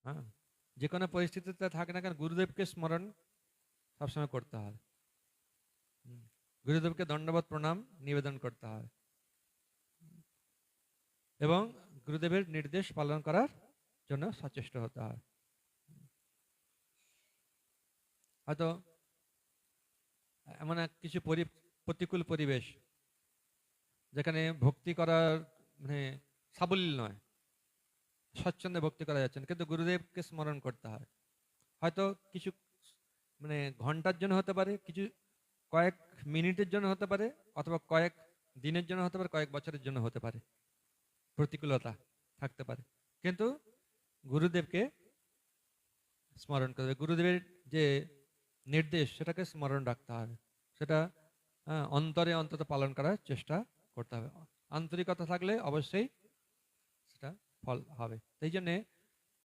হ্যাঁ, যে কোনো পরিস্থিতিতে থাকে না কেন গুরুদেবকে স্মরণ সবসময় করতে হয়। গুরুদেবকে দণ্ডবত প্রণাম নিবেদন করতে হয় এবং গুরুদেবের নির্দেশ পালন করার জন্য সচেষ্ট হতে হয়। হয়তো এমন এক কিছু প্রতিকূল পরিবেশ যেখানে ভক্তি করার মানে সাবলীল নয়, স্বচ্ছন্দে ভক্তি করা যাচ্ছে না, কিন্তু গুরুদেবকে স্মরণ করতে হয়। হয়তো কিছু মানে ঘন্টার জন্য হতে পারে, কিছু কয়েক মিনিটের জন্য হতে পারে, অথবা কয়েক দিনের জন্য হতে পারে, কয়েক বছরের জন্য হতে পারে, প্রতিকূলতা থাকতে পারে, কিন্তু গুরুদেবকে স্মরণ করবে। গুরুদেবের যে নির্দেশ সেটাকে স্মরণ রাখতে হবে, সেটা অন্তরে অন্তত পালন করার চেষ্টা করতে হবে। আন্তরিকতা থাকলে অবশ্যই সেটা ফল হবে। সেই জন্যে